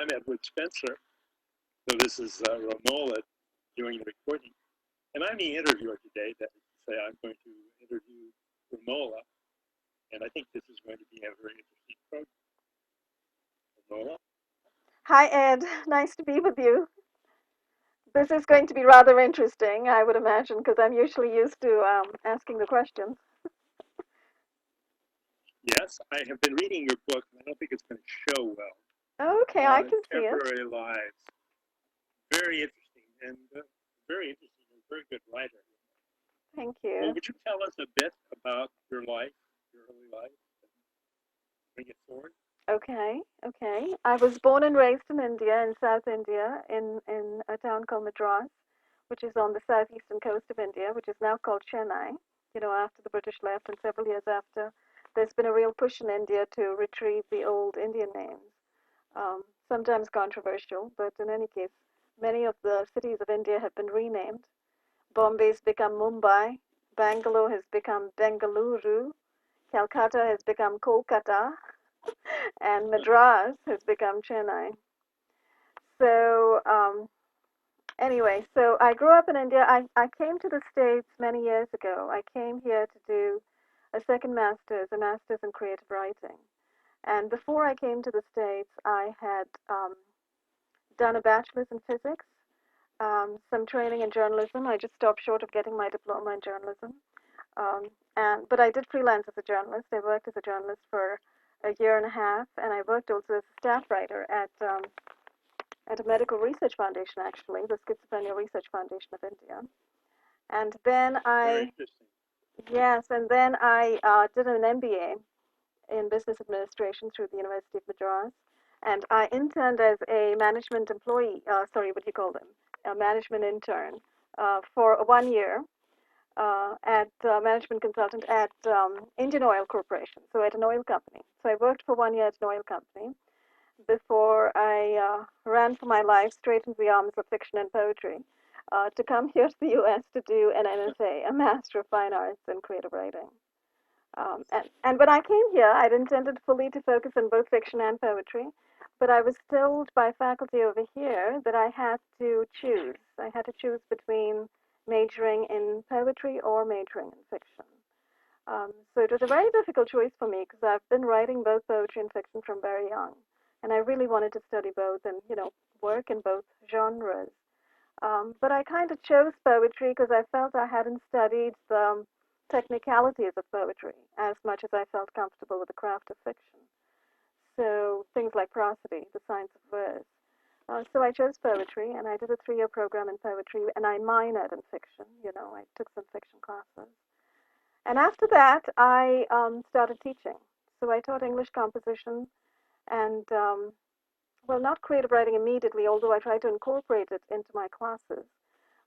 I'm Edward Spencer. So this is Ramola doing the recording. And I'm the interviewer today. That is to say, I'm going to interview Ramola. And I think this is going to be a very interesting program. Ramola? Hi, Ed. Nice to be with you. This is going to be rather interesting, I would imagine, because I'm usually used to asking the questions. Yes, I have been reading your book, and I don't think it's going to show well. Okay, I can see it. Temporary Lives. Very interesting, and very interesting. You're a very good writer. Thank Well, you. would you tell us a bit about your life, your early life, and bring it forward? Okay. I was born and raised in India, in South India, in a town called Madras, which is on the southeastern coast of India, which is now called Chennai. You know, after the British left and several years after, there's been a real push in India to retrieve the old Indian names. Sometimes controversial, but in any case, many of the cities of India have been renamed. Bombay's become Mumbai, Bangalore has become Bengaluru, Calcutta has become Kolkata, and Madras has become Chennai. So, so I grew up in India. I came to the States many years ago. I came here to do a second master's, a master's in creative writing. And before I came to the States, I had done a bachelor's in physics, some training in journalism. I just stopped short of getting my diploma in journalism. Um, but I did freelance as a journalist. I worked as a journalist for a year and a half, and I worked also as a staff writer at a medical research foundation, actually, the Schizophrenia Research Foundation of India. And then Very I, interesting. yes, and then I did an MBA in business administration through the University of Madras. And I interned as a management employee, sorry, what do you call them? A management intern for 1 year at management consultant at Indian Oil Corporation, so at an oil company. So I worked for 1 year at an oil company before I ran for my life straight into the arms of fiction and poetry to come here to the US to do an MFA, a Master of Fine Arts in Creative Writing. And when I came here, I'd intended fully to focus on both fiction and poetry, but I was told by faculty over here that I had to choose. I had to choose between majoring in poetry or majoring in fiction. So it was a very difficult choice for me because I've been writing both poetry and fiction from very young, and I really wanted to study both and work in both genres. But I kind of chose poetry because I felt I hadn't studied the technicalities of poetry as much as I felt comfortable with the craft of fiction. So things like prosody, the science of verse. So I chose poetry, and I did a 3 year program in poetry, and I minored in fiction. I took some fiction classes. And after that, I started teaching. So I taught English composition and, well, not creative writing immediately, although I tried to incorporate it into my classes.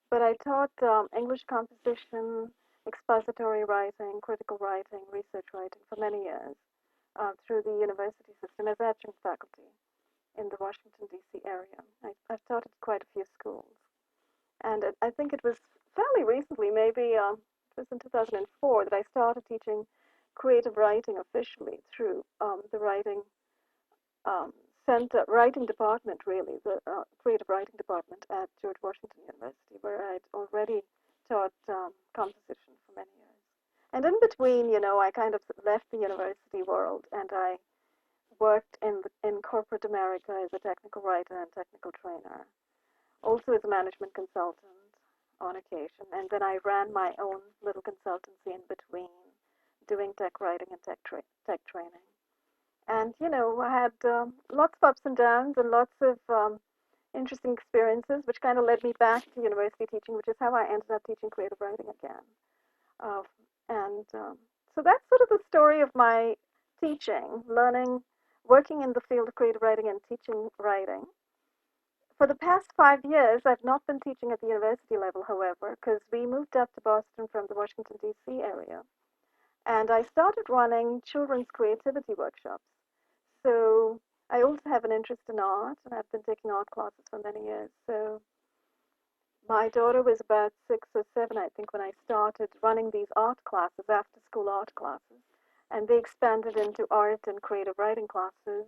But I taught English composition, expository writing, critical writing, research writing for many years through the university system as adjunct faculty in the Washington, D.C. area. I've taught at quite a few schools. And I think it was fairly recently, maybe it was in 2004, that I started teaching creative writing officially through the um, writing department, really, the creative writing department at George Washington University, where I'd already taught composition for many years. And in between, I kind of left the university world and I worked in corporate America as a technical writer and technical trainer, also as a management consultant on occasion. And then I ran my own little consultancy in between, doing tech writing and tech training. And, I had lots of ups and downs and lots of interesting experiences, which kind of led me back to university teaching, which is how I ended up teaching creative writing again. Uh, and so that's sort of the story of my teaching, learning, working in the field of creative writing and teaching writing. For the past 5 years, I've not been teaching at the university level, however, because we moved up to Boston from the Washington, D.C. area. And I started running children's creativity workshops. So I also have an interest in art, and I've been taking art classes for many years. So my daughter was about 6 or 7, I think, when I started running these art classes, after school art classes. And they expanded into art and creative writing classes.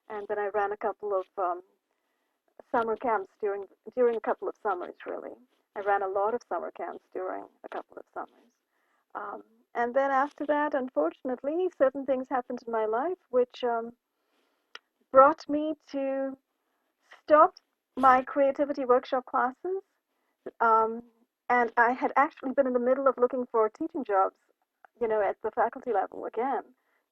And then I ran a couple of summer camps during a couple of summers, really. I ran a lot of summer camps during a couple of summers. Um, and then after that, unfortunately, certain things happened in my life which brought me to stop my creativity workshop classes. Um, and I had actually been in the middle of looking for teaching jobs, at the faculty level again,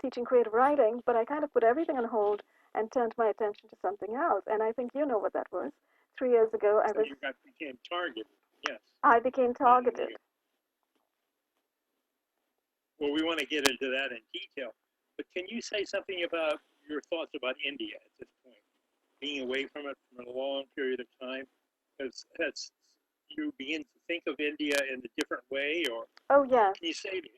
teaching creative writing, but I kind of put everything on hold and turned my attention to something else. And I think you know what that was. 3 years ago, So you became targeted, yes. I became targeted. Well, we want to get into that in detail, but can you say something about your thoughts about India at this point? Being away from it for a long period of time, has you begin to think of India in a different way, or Oh, yes. Can you say anything?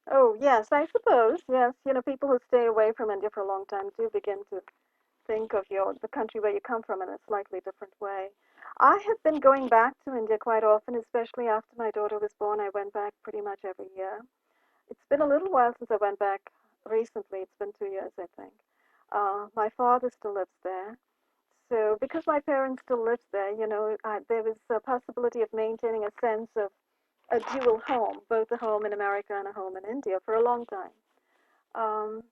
Oh, yes, I suppose. Yes, people who stay away from India for a long time do begin to think of the country where you come from in a slightly different way. I have been going back to India quite often, especially after my daughter was born. I went back pretty much every year. It's been a little while since I went back recently. It's been 2 years, I think. My father still lives there. So because my parents still live there, there was a possibility of maintaining a sense of a dual home, both a home in America and a home in India for a long time. Um,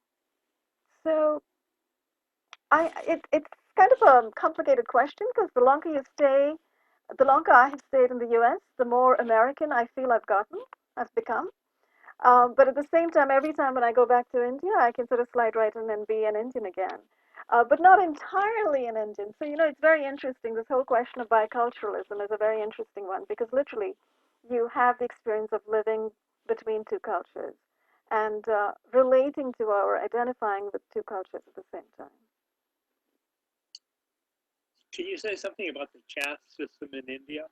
so it's kind of a complicated question because the longer I have stayed in the U.S., the more American I feel I've become. But at the same time, every time when I go back to India, I can sort of slide right in and be an Indian again, but not entirely an Indian. So, it's very interesting. This whole question of biculturalism is a very interesting one because literally you have the experience of living between two cultures and relating to or identifying with two cultures at the same time. Can you say something about the caste system in India?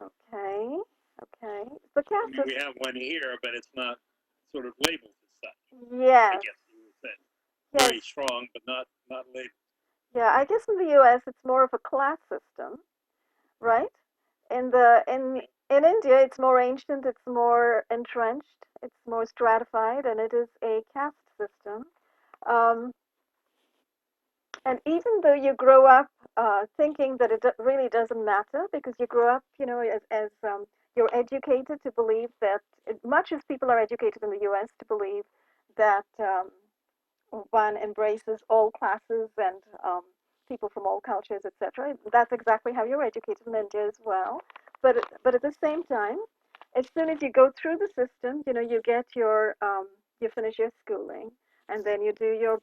Okay. Okay. The caste system. We have one here, but it's not sort of labeled as such. Yes. I guess you would say. Yes. Very strong, but not labeled. Yeah, I guess in the U.S. it's more of a class system, right? In India, it's more ancient, it's more entrenched, it's more stratified, and it is a caste system. Um, and even though you grow up thinking that it really doesn't matter, because you grow up, as you're educated to believe that, much as people are educated in the U.S. to believe that one embraces all classes and people from all cultures, etc. That's exactly how you're educated in India as well. But at the same time, as soon as you go through the system, you get you finish your schooling, and then you do your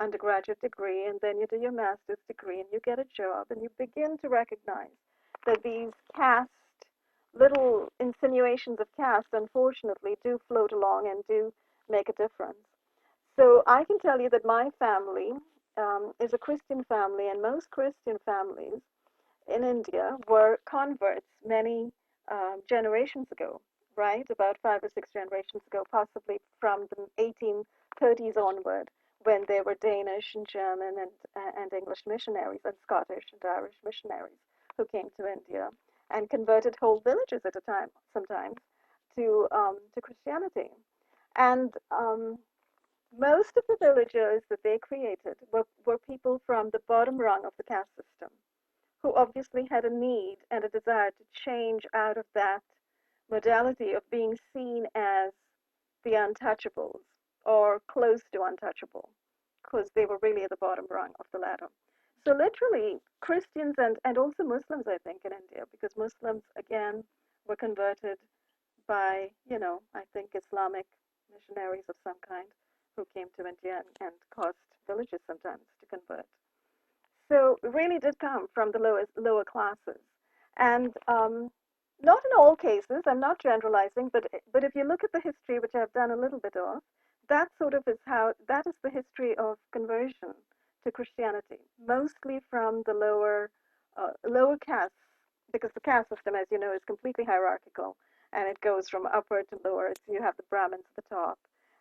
undergraduate degree, and then you do your master's degree, and you get a job, and you begin to recognize that these little insinuations of caste, unfortunately, do float along and do make a difference. So I can tell you that my family is a Christian family, and most Christian families in India were converts many generations ago, right? About 5 or 6 generations ago, possibly from the 1830s onward, when there were Danish and German and English missionaries and Scottish and Irish missionaries who came to India and converted whole villages at a time, sometimes, to Christianity. And most of the villagers that they created were people from the bottom rung of the caste system who obviously had a need and a desire to change out of that modality of being seen as the untouchables or close to untouchable because they were really at the bottom rung of the ladder. So literally Christians and also Muslims, I think, in India, because Muslims, again, were converted by, I think Islamic missionaries of some kind who came to India and caused villages sometimes to convert. So it really did come from the lower classes. And not in all cases, I'm not generalizing, but if you look at the history, which I've done a little bit of, that is the history of conversion to Christianity, mostly from the lower castes, because the caste system, as you know, is completely hierarchical, and it goes from upper to lower. So you have the Brahmins at the top,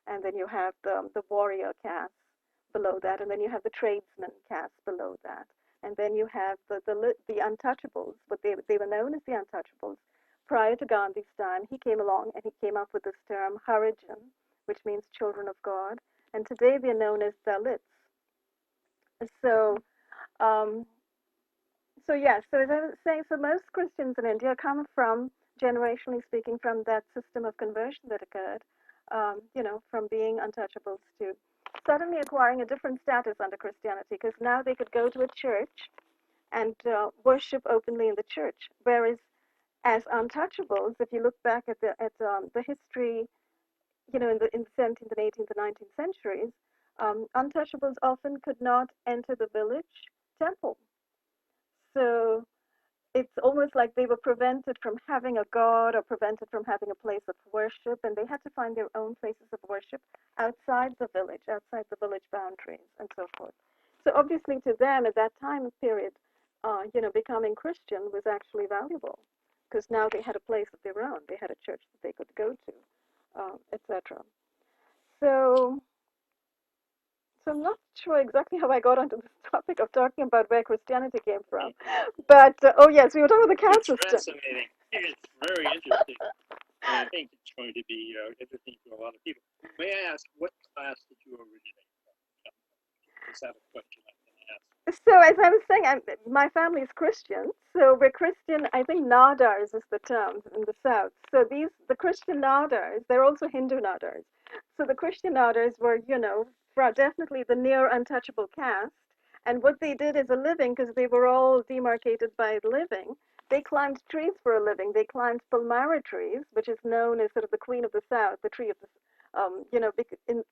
and then you have the warrior caste below that, and then you have the tradesman caste below that, and then you have the untouchables. What they were known as the untouchables. Prior to Gandhi's time, he came along and he came up with this term Harijan, which means children of God, and today they're known as Dalits. So Um, so yes, so as I was saying, so most Christians in India come from, generationally speaking, from that system of conversion that occurred, from being untouchables to suddenly acquiring a different status under Christianity, because now they could go to a church and worship openly in the church, whereas as untouchables, if you look back at the history, in the 17th and 18th and 19th centuries, untouchables often could not enter the village temple. So it's almost like they were prevented from having a god or prevented from having a place of worship, and they had to find their own places of worship outside the village boundaries, and so forth. So obviously, to them at that time period, becoming Christian was actually valuable because now they had a place of their own. They had a church that they could go to, etc. So so I'm not sure exactly how I got onto this topic of talking about where Christianity came from. But, oh yes, we were talking about the caste It's system. fascinating. It's very interesting. And I think it's going to be interesting to a lot of people. May I ask, what class did you originate from? Is that a question I can ask? So as I was saying, my family is Christian. So we're Christian. I think Nadars is the term in the South. So the Christian Nadars, they're also Hindu Nadars. So the Christian Nadars were, definitely the near untouchable caste. And what they did as a living, because they were all demarcated by living, they climbed trees for a living. They climbed palmyra trees, which is known as sort of the queen of the South, the tree of the,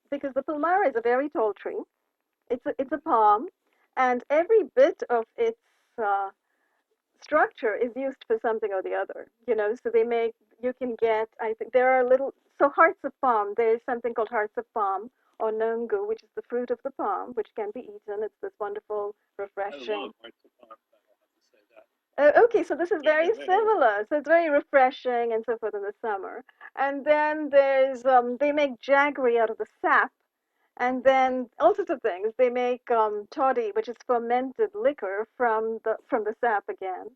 because the palmyra is a very tall tree. It's a palm, and every bit of its uh, structure is used for something or the other. So you can get. I think there are hearts of palm. There is something called hearts of palm or nungu, which is the fruit of the palm, which can be eaten. It's this wonderful, refreshing. I love hearts of palm. I'll have to say that. Okay, so this is very similar. So it's very refreshing and so forth in the summer. And then they make jaggery out of the sap, and then all sorts of things. They make toddy, which is fermented liquor from the sap again.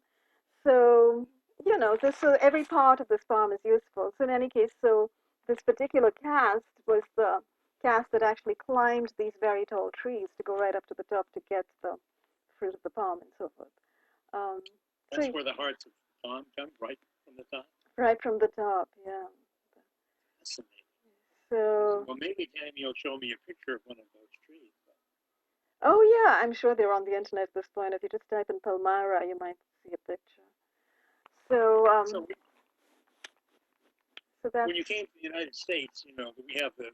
So so every part of this farm is useful. So in any case, so this particular caste was the caste that actually climbed these very tall trees to go right up to the top to get the fruit of the palm and so forth. Um, That's where the hearts of palm come, right from the top. Right from the top, yeah. Fascinating. So. Well, maybe Tammy you'll show me a picture of one of those trees. Oh yeah, I'm sure they're on the internet at this point. If you just type in Palmyra, you might see a picture. So so that's. When you came to the United States, we have the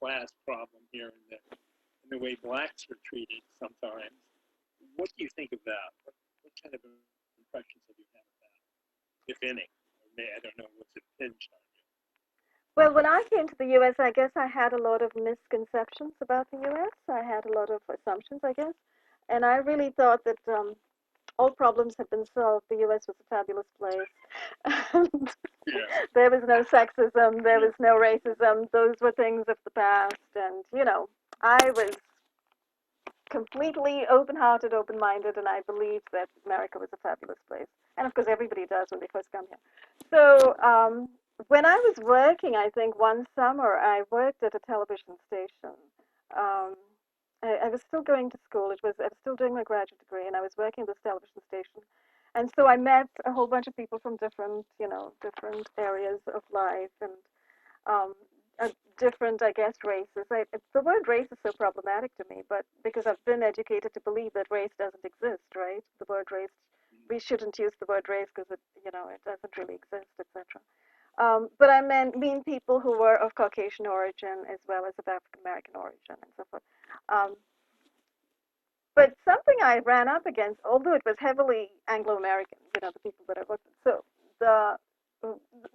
class problem here in the way blacks are treated sometimes. What do you think of that? What kind of impressions have you had of that, if any? I don't know what's impinged on you. Well, when I came to the U.S., I guess I had a lot of misconceptions about the U.S. I had a lot of assumptions, I guess, and I really thought that all problems had been solved. The U.S. was a fabulous place. And there was no sexism, there was no racism. Those were things of the past, and I was completely open-hearted, open-minded, and I believed that America was a fabulous place. And of course, everybody does when they first come here. So when I was working, I think one summer I worked at a television station. Um, I was still going to school. I was still doing my graduate degree, and I was working at this television station. And so I met a whole bunch of people from different areas of life, and um, different, I guess, races. The word race is so problematic to me, but because I've been educated to believe that race doesn't exist, right? The word race, we shouldn't use the word race because it doesn't really exist, etc. But I mean people who were of Caucasian origin as well as of African American origin and so forth. Um, but something I ran up against, although it was heavily Anglo-American, the people that I worked with. So the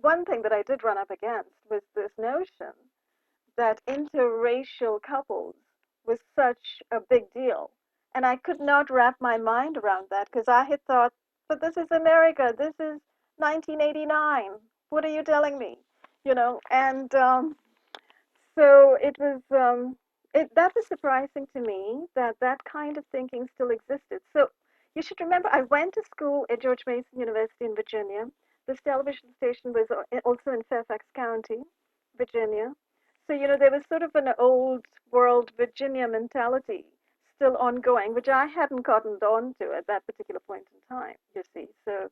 one thing that I did run up against was this notion that interracial couples was such a big deal. And I could not wrap my mind around that because I had thought, but this is America. This is 1989. What are you telling me? And so it was, that was surprising to me that that kind of thinking still existed. So you should remember, I went to school at George Mason University in Virginia. This television station was also in Fairfax County, Virginia. So, there was sort of an old world Virginia mentality still ongoing, which I hadn't gotten on to at that particular point in time, you see. So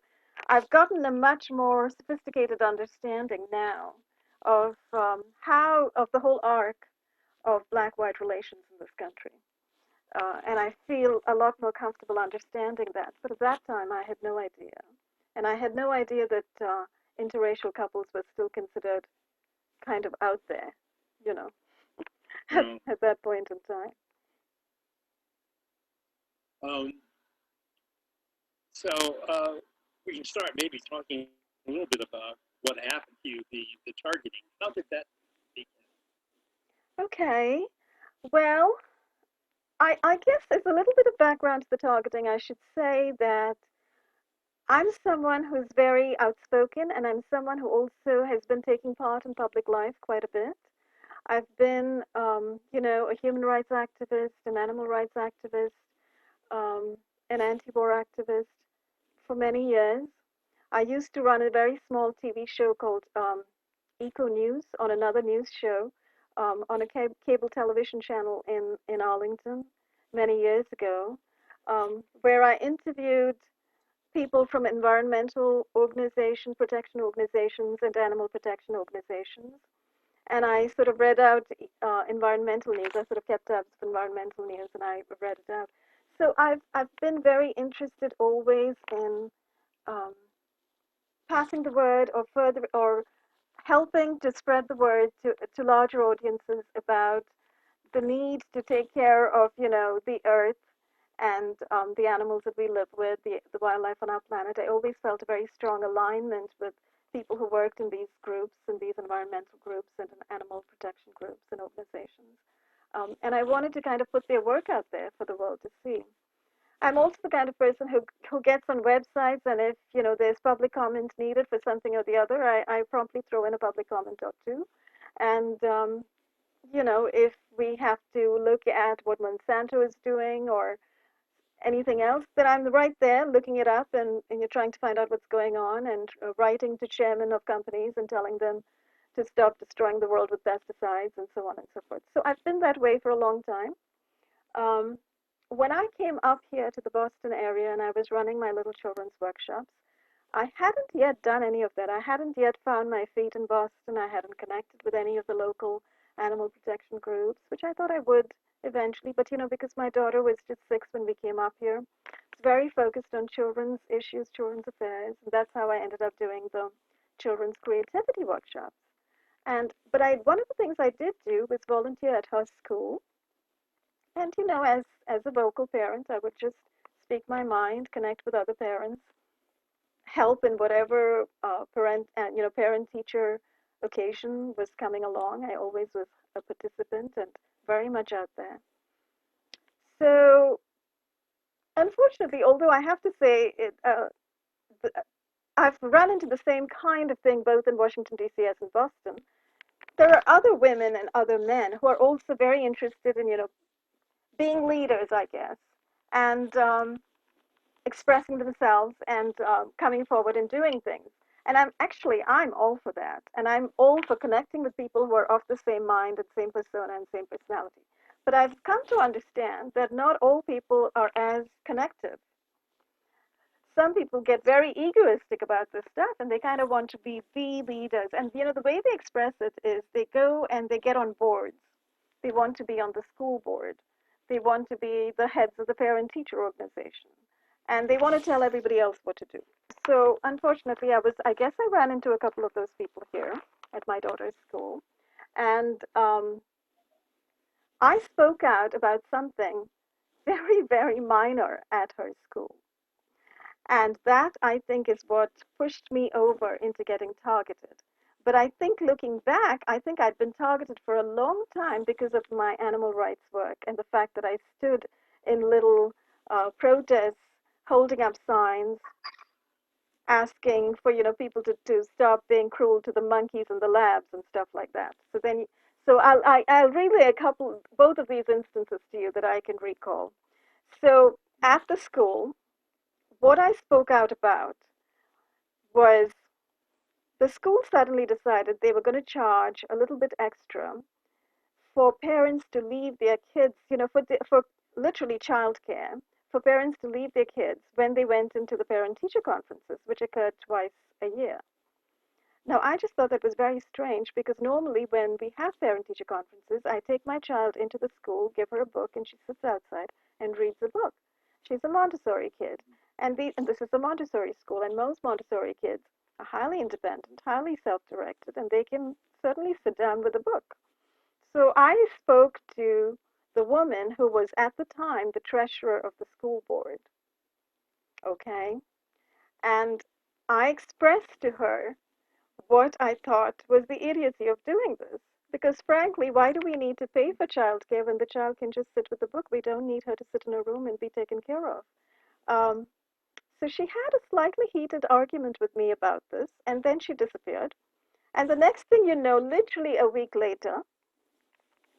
I've gotten a much more sophisticated understanding now of of the whole arc of black-white relations in this country. And I feel a lot more comfortable understanding that. But at that time, I had no idea. And I had no idea that interracial couples were still considered kind of out there, you know, at that point in time. So we can start maybe talking a little bit about what happened to you, the targeting. How did that begin? Okay. Well, I guess as a little bit of background to the targeting, I should say that I'm someone who's very outspoken, and I'm someone who also has been taking part in public life quite a bit. I've been, a human rights activist, an animal rights activist, um, an anti-war activist for many years. I used to run a very small TV show called Eco News on another news show on a cable television channel in Arlington many years ago, where I interviewed people from environmental organizations, protection organizations, and animal protection organizations. And I sort of read out environmental news. I sort of kept tabs of environmental news, and I read it out. So I've been very interested always in um, passing the word or further or helping to spread the word to larger audiences about the need to take care of, the earth and the animals that we live with, the wildlife on our planet. I always felt a very strong alignment with people who worked in these groups and these environmental groups and in animal protection groups and organizations. And I wanted to kind of put their work out there for the world to see. I'm also the kind of person who gets on websites, and if there's public comment needed for something or the other, I promptly throw in a public comment or two. And if we have to look at what Monsanto is doing or anything else, then I'm right there looking it up, and you're trying to find out what's going on, and writing to chairmen of companies and telling them to stop destroying the world with pesticides and so on and so forth. So I've been that way for a long time. Um, when I came up here to the Boston area and I was running my little children's workshops, I hadn't yet done any of that. I hadn't yet found my feet in Boston. I hadn't connected with any of the local animal protection groups, which I thought I would eventually. But, because my daughter was just 6 when we came up here, it's very focused on children's issues, children's affairs. And that's how I ended up doing the children's creativity workshops. But one of the things I did do was volunteer at her school. And, as a vocal parent, I would just speak my mind, connect with other parents, help in whatever parent-teacher occasion was coming along. I always was a participant and very much out there. So, unfortunately, although I have to say I've run into the same kind of thing both in Washington, D.C. as in Boston. There are other women and other men who are also very interested in, being leaders, I guess, and expressing themselves and coming forward and doing things. And I'm all for that. And I'm all for connecting with people who are of the same mind and same persona and same personality. But I've come to understand that not all people are as connective. Some people get very egoistic about this stuff, and they kind of want to be the leaders. And, the way they express it is they go and they get on boards. They want to be on the school board. They want to be the heads of the parent-teacher organization. And they want to tell everybody else what to do. So unfortunately, I guess I ran into a couple of those people here at my daughter's school. And I spoke out about something very, very minor at her school. And that, I think, is what pushed me over into getting targeted. But I think looking back, I think I'd been targeted for a long time because of my animal rights work and the fact that I stood in little protests, holding up signs, asking for people to stop being cruel to the monkeys in the labs and stuff like that. So I'll relay both of these instances to you that I can recall. So at the school, what I spoke out about was the school suddenly decided they were going to charge a little bit extra for parents to leave their kids, for literally childcare for parents to leave their kids when they went into the parent-teacher conferences, which occurred twice a year. Now, I just thought that was very strange because normally when we have parent-teacher conferences, I take my child into the school, give her a book, and she sits outside and reads a book. She's a Montessori kid, and this is a Montessori school, and most Montessori kids are highly independent, highly self-directed, and they can certainly sit down with a book. So I spoke to the woman who was at the time the treasurer of the school board, okay? And I expressed to her what I thought was the idiocy of doing this. Because frankly, why do we need to pay for childcare when the child can just sit with the book? We don't need her to sit in a room and be taken care of. Um, so she had a slightly heated argument with me about this, and then she disappeared. And the next thing you know, literally a week later,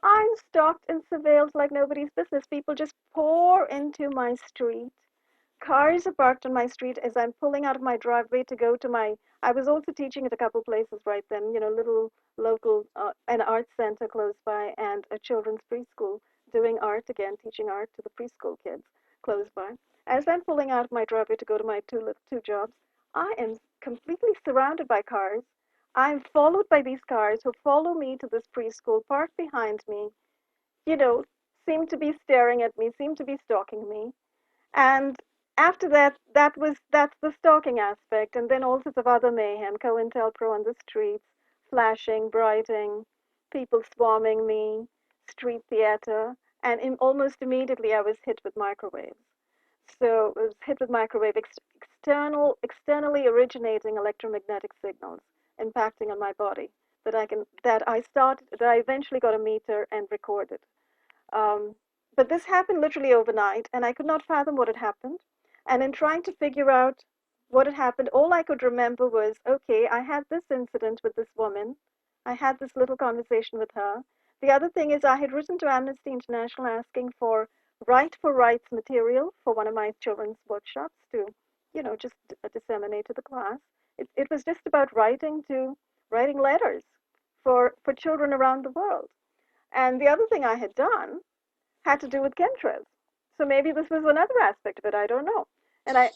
I'm stalked and surveilled like nobody's business. People just pour into my street. Cars are parked on my street as I'm pulling out of my driveway to go to my. I was also teaching at a couple places right then, little local, an art center close by and a children's preschool doing art again, teaching art to the preschool kids close by. As I'm pulling out of my driveway to go to my two jobs, I am completely surrounded by cars. I'm followed by these cars who follow me to this preschool, park behind me, you know, seem to be staring at me, seem to be stalking me. And after that, that's the stalking aspect, and then all sorts of other mayhem, COINTELPRO on the streets, flashing, brighting, people swarming me, street theater, and almost immediately I was hit with microwaves. So I was hit with microwave externally originating electromagnetic signals impacting on my body that I eventually got a meter and recorded. Um, but this happened literally overnight, and I could not fathom what had happened. And in trying to figure out what had happened, all I could remember was, okay, I had this incident with this woman. I had this little conversation with her. The other thing is, I had written to Amnesty International asking for right for rights material for one of my children's workshops to, just disseminate to the class. It was just about writing letters for children around the world. And the other thing I had done had to do with chemtrails. So maybe this was another aspect of it. I don't know. And Well,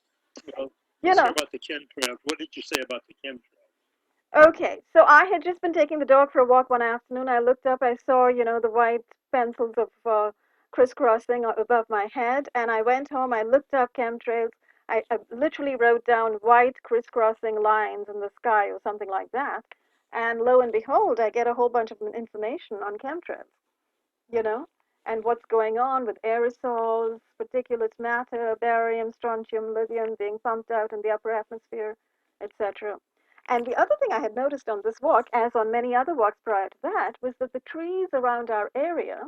you let's hear know, about the chemtrails. What did you say about the chemtrails? okay. So I had just been taking the dog for a walk one afternoon. I looked up. I saw, the white pencils of crisscrossing above my head. And I went home. I looked up chemtrails. I literally wrote down white crisscrossing lines in the sky or something like that. And lo and behold, I get a whole bunch of information on chemtrails. you know, and what's going on with aerosols, particulate matter, barium, strontium, lithium being pumped out in the upper atmosphere, etc. And the other thing I had noticed on this walk, as on many other walks prior to that, was that the trees around our area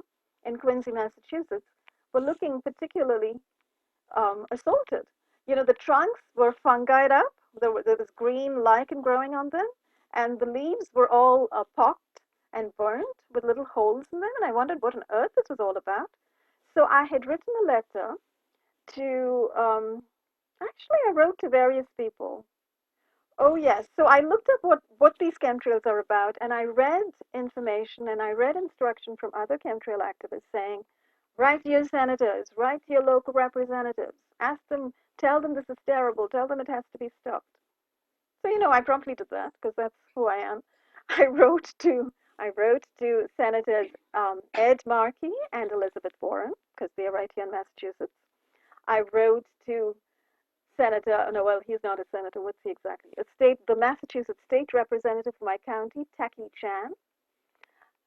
in Quincy, Massachusetts, were looking particularly assaulted. The trunks were fungied up. There was green lichen growing on them, and the leaves were all pocked and burned with little holes in them. And I wondered what on earth this was all about. So I had written a letter to, actually, I wrote to various people. Oh, yes. So I looked up what these chemtrails are about, and I read information and I read instruction from other chemtrail activists saying, write to your senators, write to your local representatives, ask them, tell them this is terrible, tell them it has to be stopped. So, I promptly did that because that's who I am. I wrote to I wrote to Senators Ed Markey and Elizabeth Warren because they're right here in Massachusetts. I wrote to Senator, no, well, he's not a senator. What's he exactly? The Massachusetts state representative for my county, Taki Chan.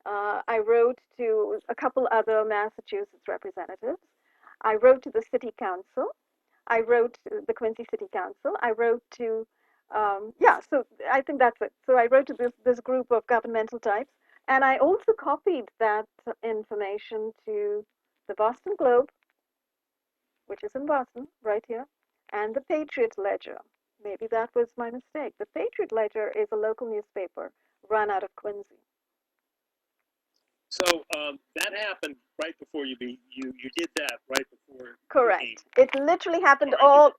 I wrote to a couple other Massachusetts representatives. I wrote to the city council. I wrote to the Quincy City Council. I wrote to, yeah, so I think that's it. So I wrote to this group of governmental types. And I also copied that information to the Boston Globe, which is in Boston, right here, and the Patriot Ledger. Maybe that was my mistake. The Patriot Ledger is a local newspaper run out of Quincy. So that happened right before you did that right before. Correct. It literally happened all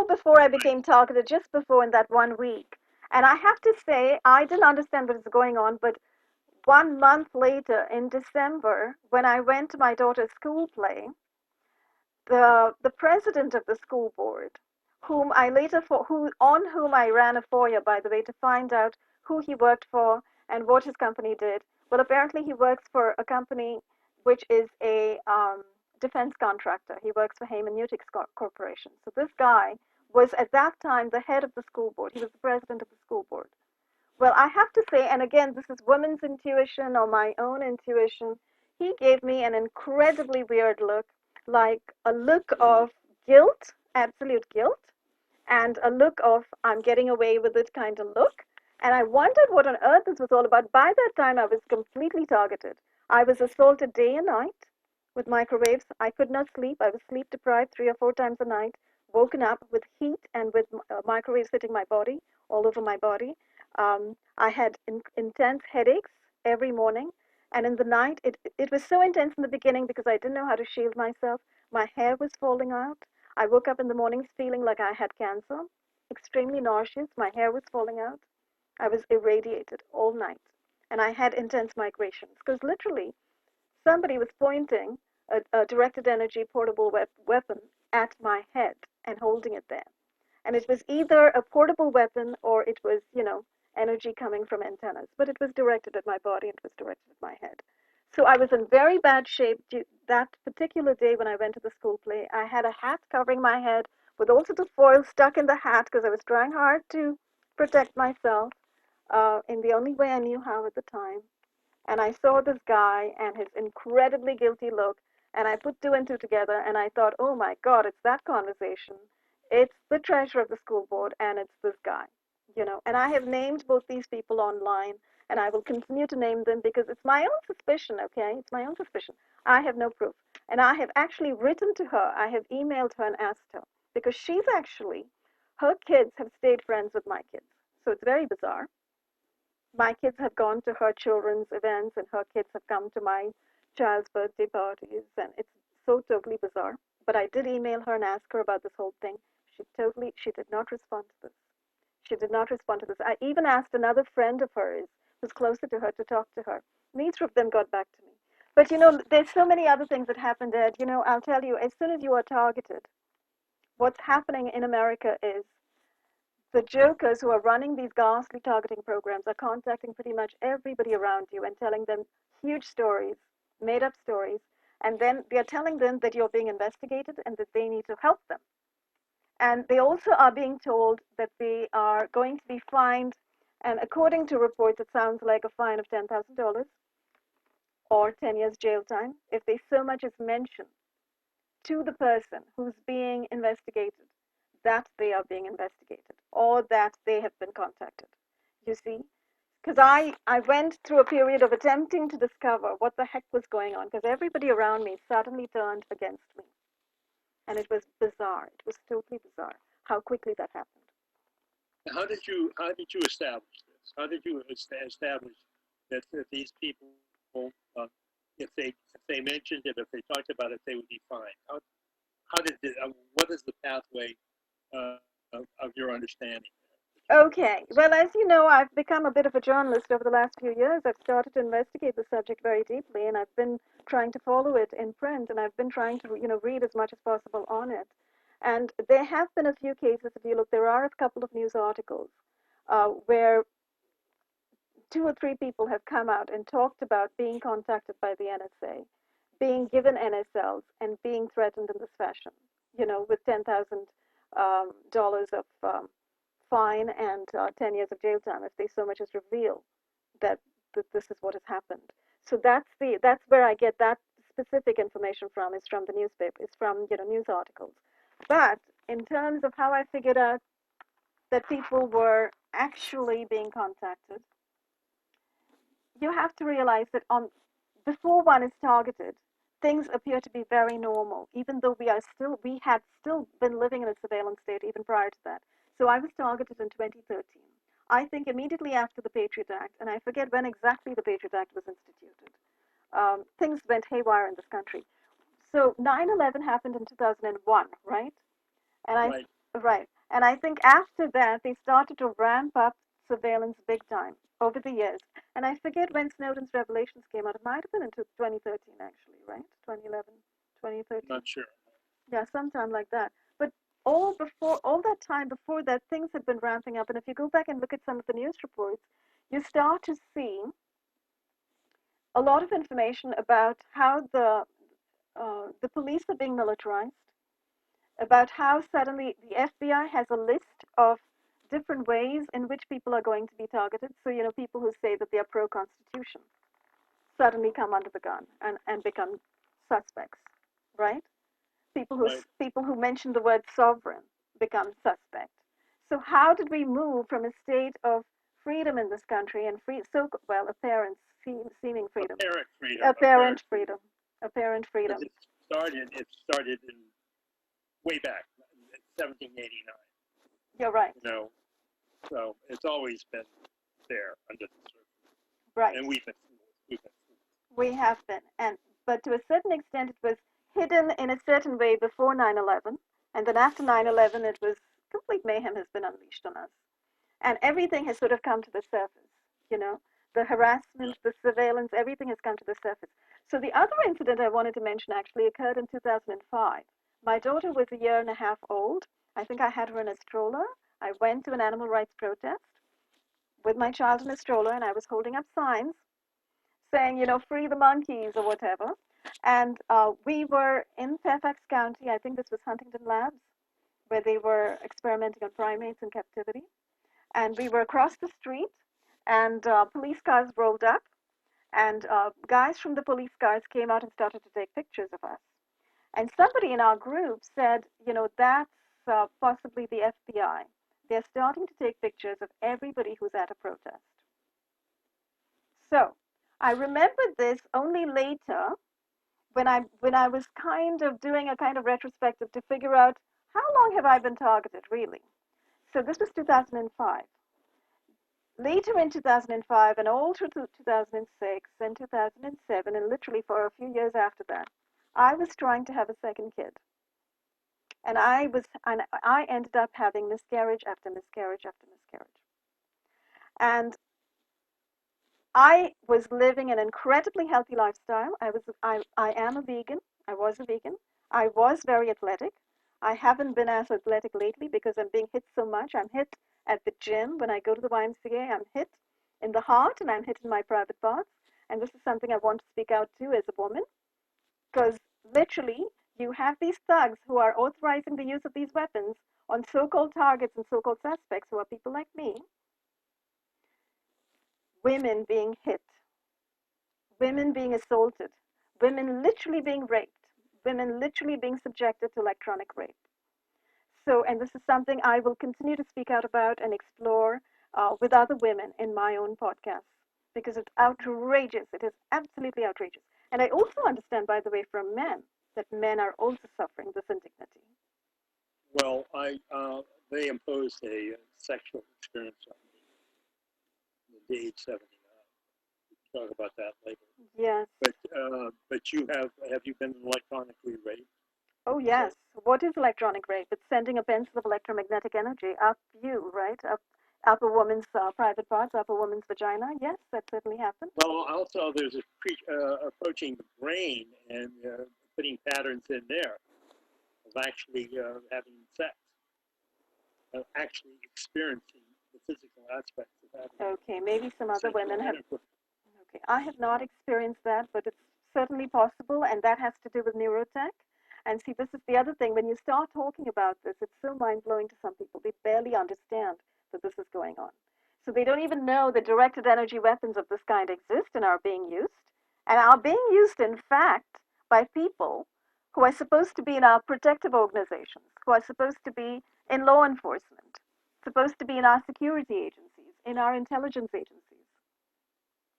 before I became targeted, just before in that 1 week. And I have to say, I didn't understand what was going on, but 1 month later, in December, when I went to my daughter's school play, the president of the school board, whom I later for who on whom I ran a FOIA, by the way, to find out who he worked for and what his company did. Well, apparently he works for a company which is a defense contractor. He works for Hayman-Newtick Corporation. So this guy was at that time the head of the school board. He was the president of the school board. Well, I have to say, and again, this is women's intuition or my own intuition, he gave me an incredibly weird look, like a look of guilt, absolute guilt, and a look of I'm getting away with it kind of look. And I wondered what on earth this was all about. By that time, I was completely targeted. I was assaulted day and night with microwaves. I could not sleep. I was sleep deprived 3 or 4 times a night, woken up with heat and with microwaves hitting my body, all over my body. I had intense headaches every morning. And in the night, it was so intense in the beginning because I didn't know how to shield myself. My hair was falling out. I woke up in the mornings feeling like I had cancer, extremely nauseous. My hair was falling out. I was irradiated all night. And I had intense migrations because literally somebody was pointing a directed energy portable weapon at my head and holding it there. And it was either a portable weapon or it was, energy coming from antennas. But it was directed at my body and it was directed at my head. So I was in very bad shape that particular day when I went to the school play. I had a hat covering my head with all sorts of foil stuck in the hat because I was trying hard to protect myself in the only way I knew how at the time. And I saw this guy and his incredibly guilty look, and I put two and two together, and I thought, oh my God, it's that conversation. It's the treasurer of the school board, and it's this guy. And I have named both these people online, and I will continue to name them because it's my own suspicion, okay? It's my own suspicion. I have no proof. And I have actually written to her, I have emailed her and asked her, because her kids have stayed friends with my kids. So it's very bizarre. My kids have gone to her children's events and her kids have come to my child's birthday parties, and it's so totally bizarre. But I did email her and ask her about this whole thing. She did not respond to this. She did not respond to this. I even asked another friend of hers who's closer to her to talk to her. Neither of them got back to me. But there's so many other things that happened, Ed. I'll tell you, as soon as you are targeted, what's happening in America is the jokers who are running these ghastly targeting programs are contacting pretty much everybody around you and telling them huge stories, made up stories, and then they're telling them that you're being investigated and that they need to help them. And they also are being told that they are going to be fined, and according to reports, it sounds like a fine of $10,000 or 10 years jail time if they so much as mention to the person who's being investigated that they are being investigated or that they have been contacted. You see? Because I went through a period of attempting to discover what the heck was going on because everybody around me suddenly turned against me. And it was bizarre. It was totally bizarre how quickly that happened. How did you establish this? How did you establish that these people, if they mentioned it, if they talked about it, they would be fined? How did what is the pathway of your understanding? Okay. Well, as you know, I've become a bit of a journalist over the last few years. I've started to investigate the subject very deeply, and I've been trying to follow it in print, and I've been trying to, read as much as possible on it. And there have been a few cases. If you look, there are a couple of news articles where 2 or 3 people have come out and talked about being contacted by the NSA, being given NSLs, and being threatened in this fashion, with $10,000 of fine and 10 years of jail time if they so much as reveal that this is what has happened. So that's where I get that specific information from. Is from the newspaper. It's from news articles. But in terms of how I figured out that people were actually being contacted, you have to realize that before one is targeted, things appear to be very normal, even though we had still been living in a surveillance state even prior to that. So I was targeted in 2013. I think immediately after the Patriot Act, and I forget when exactly the Patriot Act was instituted, things went haywire in this country. So 9/11 happened in 2001, right? And I Right. right, and I think after that they started to ramp up surveillance big time over the years. And I forget when Snowden's revelations came out. It might have been in 2013, actually, right? 2011, 2013. Not sure. Yeah, sometime like that. But all that time before that, things had been ramping up. And if you go back and look at some of the news reports, you start to see a lot of information about how the police are being militarized, about how suddenly the FBI has a list of different ways in which people are going to be targeted. So, people who say that they are pro-Constitution suddenly come under the gun and become suspects, right? Right. People who mention the word sovereign become suspect. So how did we move from a state of freedom in this country and apparent seeming freedom, Apparent freedom. apparent freedom, apparent freedom? It started in way back, in 1789. You're right. So it's always been there under the surface. Right. And we've been fools. We have been, but to a certain extent, it was hidden in a certain way before 9/11, and then after 9/11, it was complete mayhem has been unleashed on us, and everything has sort of come to the surface. The harassment, the surveillance, everything has come to the surface. So the other incident I wanted to mention actually occurred in 2005. My daughter was a year and a half old. I think I had her in a stroller. I went to an animal rights protest with my child in a stroller, and I was holding up signs saying, free the monkeys or whatever. And we were in Fairfax County. I think this was Huntington Labs, where they were experimenting on primates in captivity. And we were across the street, and police cars rolled up, and guys from the police cars came out and started to take pictures of us. And somebody in our group said, that's possibly the FBI. They're starting to take pictures of everybody who's at a protest. So I remembered this only later when I was kind of doing a kind of retrospective to figure out how long have I been targeted really. So this was 2005. Later in 2005 and all through 2006 and 2007 and literally for a few years after that, I was trying to have a second kid. And I ended up having miscarriage after miscarriage after miscarriage. And I was living an incredibly healthy lifestyle. I am a vegan. I was a vegan. I was very athletic. I haven't been as athletic lately because I'm being hit so much. I'm hit at the gym when I go to the YMCA. I'm hit in the heart and I'm hit in my private parts. And this is something I want to speak out to as a woman, because literally you have these thugs who are authorizing the use of these weapons on so-called targets and so-called suspects who are people like me. Women being hit, women being assaulted, women literally being raped, women literally being subjected to electronic rape. So, and this is something I will continue to speak out about and explore with other women in my own podcast, because it's outrageous. It is absolutely outrageous. And I also understand, by the way, from men, that men are also suffering this indignity. Well, they imposed a sexual experience on me at the age 79. We'll talk about that later. Yes. But have you been electronically raped? Oh, yes. What is electronic rape? It's sending a pencil of electromagnetic energy up you, right? Up a woman's private parts, up a woman's vagina. Yes, that certainly happened. Well, also there's approaching the brain and putting patterns in there of actually having sex, of actually experiencing the physical aspects of having. Okay, maybe some other women have. Intercourse. Okay, I have not experienced that, but it's certainly possible, and that has to do with neurotech. And see, this is the other thing. When you start talking about this, it's so mind-blowing to some people. They barely understand that this is going on. So they don't even know that directed energy weapons of this kind exist and are being used, and are being used, in fact, by people who are supposed to be in our protective organizations, who are supposed to be in law enforcement, supposed to be in our security agencies, in our intelligence agencies,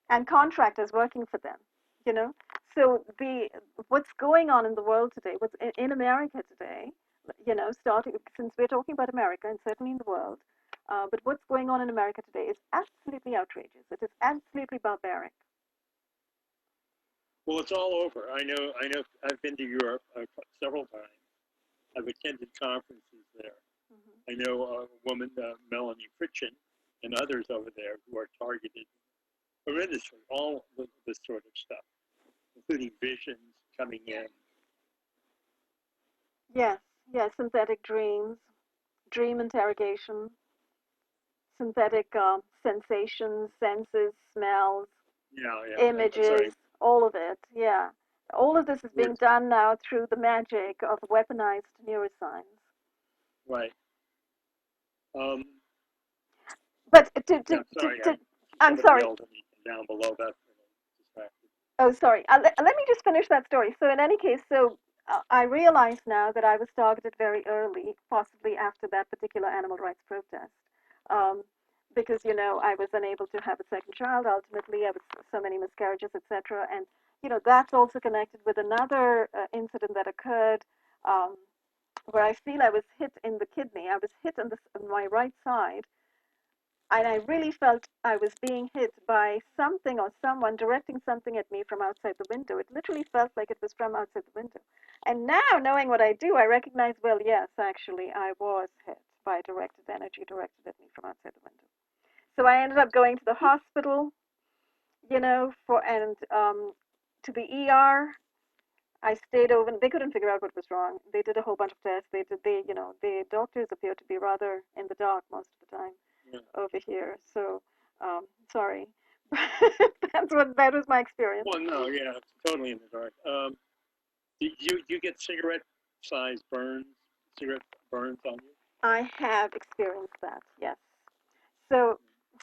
and contractors working for them, you know. So what's going on in the world today, what's in America today, starting since we're talking about America and certainly in the world, but what's going on in America today is absolutely outrageous. It is absolutely barbaric. Well, it's all over. I know. I've been to Europe several times. I've attended conferences there. Mm-hmm. I know a woman, Melanie Fritchen, and others over there who are targeted horrendously, all of this sort of stuff, including visions coming in. Yes, yes, synthetic dreams, dream interrogation, synthetic sensations, senses, smells, images, all of it. Yeah. All of this is being done now through the magic of weaponized neuroscience. Right. But I'm sorry. Down below that. Oh, sorry. Let me just finish that story. So in any case, I realize now that I was targeted very early, possibly after that particular animal rights protest, because I was unable to have a second child. Ultimately, I was so many miscarriages, etc. And that's also connected with another incident that occurred, where I feel I was hit in the kidney. I was hit on my right side, and I really felt I was being hit by something or someone directing something at me from outside the window. It literally felt like it was from outside the window. And now, knowing what I do, I recognize, well, yes, actually, I was hit by directed energy directed at me from outside the window. So I ended up going to the hospital, to the ER. I stayed over. They couldn't figure out what was wrong. They did a whole bunch of tests. The doctors appeared to be rather in the dark most of the time over here. So, sorry. That was my experience. Well, no, yeah, totally in the dark. You get cigarette-sized cigarette burns on you? I have experienced that, yes. So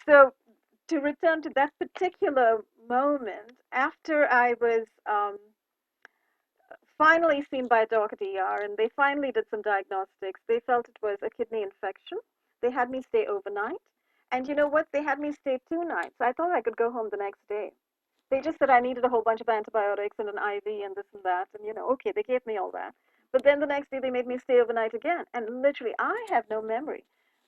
to return to that particular moment, after I was finally seen by a doc at ER, and they finally did some diagnostics. They felt it was a kidney infection. They had me stay overnight. And you know what? They had me stay 2 nights. I thought I could go home the next day. They just said I needed a whole bunch of antibiotics and an IV and this and that. And, okay, they gave me all that. But then the next day they made me stay overnight again. And literally, I have no memory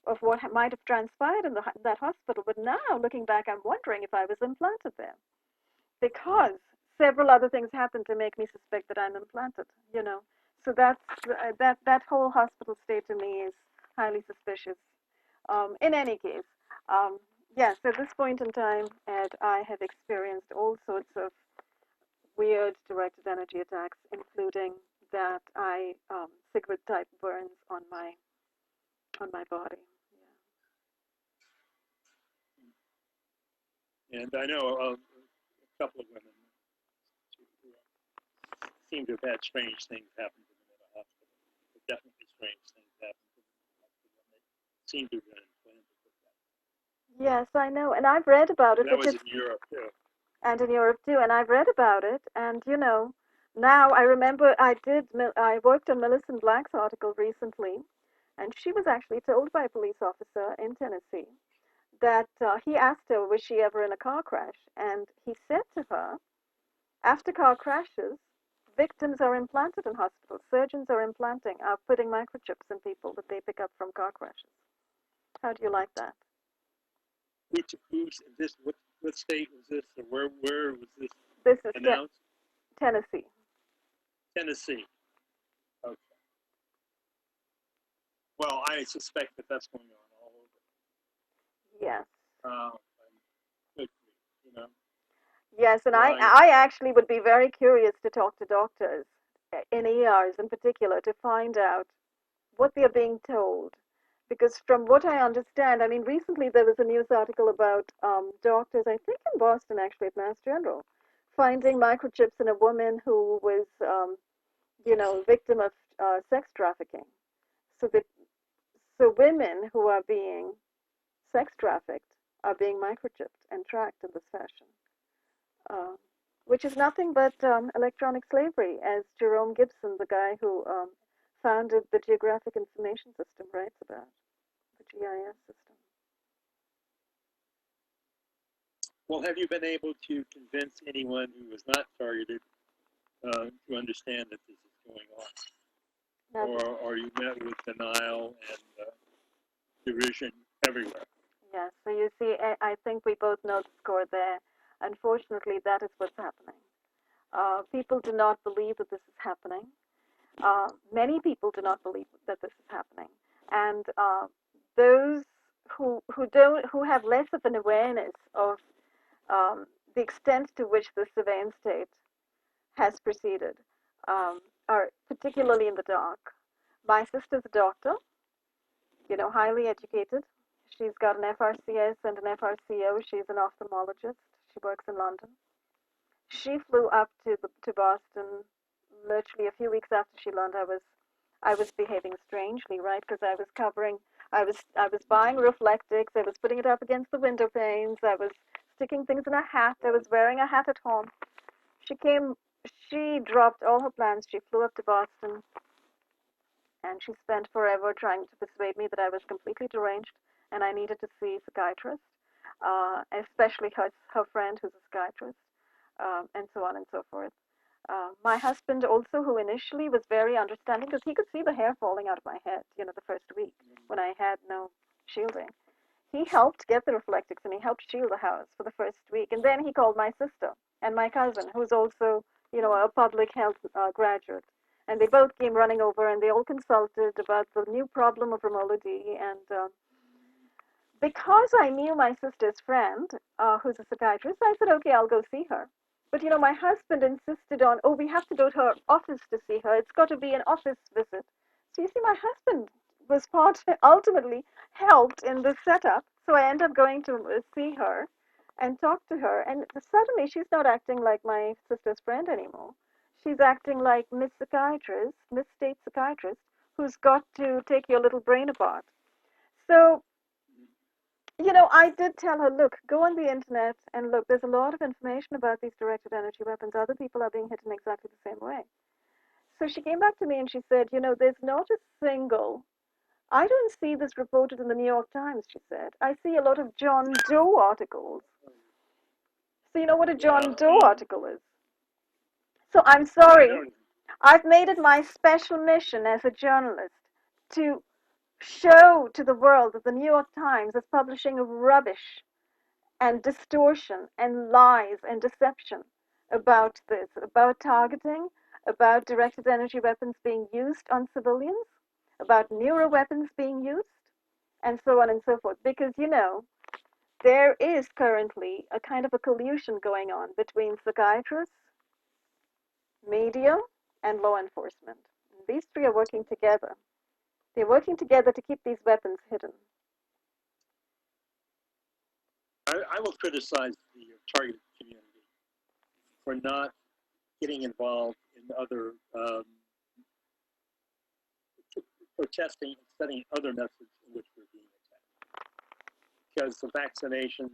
of what might have transpired in that hospital. But now, looking back, I'm wondering if I was implanted there, because several other things happened to make me suspect that I'm implanted. So that whole hospital stay to me is highly suspicious. In any case, yes, at this point in time, Ed, I have experienced all sorts of weird directed energy attacks, including that cigarette type burns on my body. Yeah. And I know a couple of women seem to have had strange things happen to them at a hospital. But definitely strange things happen to them at a hospital. They seem to have been implanted with that. Yes, I know, and I've read about it. That was in Europe too. And in Europe too, and I've read about it, and now I remember I worked on Millicent Black's article recently, and she was actually told by a police officer in Tennessee that he asked her, was she ever in a car crash? And he said to her, after car crashes, victims are implanted in hospitals. Surgeons are putting microchips in people that they pick up from car crashes. How do you like that? Who's this? What state was this? Or where was this? This is announced? Tennessee. Tennessee. Okay. Well, I suspect that that's going on all over. Yes. You know. Yes, and I actually would be very curious to talk to doctors in ERs in particular to find out what they're being told. Because from what I understand, I mean, recently there was a news article about doctors, I think in Boston actually at Mass General, finding microchips in a woman who was, victim of sex trafficking. So women who are being sex trafficked are being microchipped and tracked in this fashion. Which is nothing but electronic slavery, as Jerome Gibson, the guy who founded the Geographic Information System, writes about, the GIS system. Well, have you been able to convince anyone who was not targeted to understand that this is going on? Or are you met with denial and derision everywhere? Yes, so you see, I think we both know the score there. Unfortunately, that is what's happening. People do not believe that this is happening. Many people do not believe that this is happening. And those who have less of an awareness of the extent to which the surveillance state has proceeded are particularly in the dark. My sister's a doctor, highly educated. She's got an FRCS and an FRCO. She's an ophthalmologist. She works in London. She flew up to Boston literally a few weeks after she learned I was behaving strangely, right? Because I was buying reflectix. I was putting it up against the window panes. I was sticking things in a hat. I was wearing a hat at home. She came. She dropped all her plans. She flew up to Boston, and she spent forever trying to persuade me that I was completely deranged and I needed to see a psychiatrist, especially her friend who's a psychiatrist, and so on and so forth. My husband also, who initially was very understanding because he could see the hair falling out of my head, the first week when I had no shielding. He helped get the reflectix and he helped shield the house for the first week. And then he called my sister and my cousin, who's also, a public health graduate. And they both came running over and they all consulted about the new problem of Ramola D. And because I knew my sister's friend, who's a psychiatrist, I said, okay, I'll go see her. But my husband insisted on, oh, we have to go to her office to see her. It's got to be an office visit. So you see, my husband was ultimately helped in the setup. So I ended up going to see her and talk to her. And suddenly she's not acting like my sister's friend anymore. She's acting like Miss Psychiatrist, Miss State Psychiatrist, who's got to take your little brain apart. So I did tell her, look, go on the internet and look, there's a lot of information about these directed energy weapons. Other people are being hit in exactly the same way. So she came back to me and she said, there's not a single, I don't see this reported in the New York Times, she said. I see a lot of John Doe articles. So you know what a John Doe article is? So I'm sorry, I've made it my special mission as a journalist to show to the world that the New York Times is publishing rubbish and distortion and lies and deception about this, about targeting, about directed energy weapons being used on civilians, about neuroweapons being used, and so on and so forth. Because, there is currently a kind of a collusion going on between psychiatrists, media, and law enforcement. These three are working together. They're working together to keep these weapons hidden. I will criticize the targeted community for not getting involved in other protesting and studying other methods in which we're being attacked. Because the vaccinations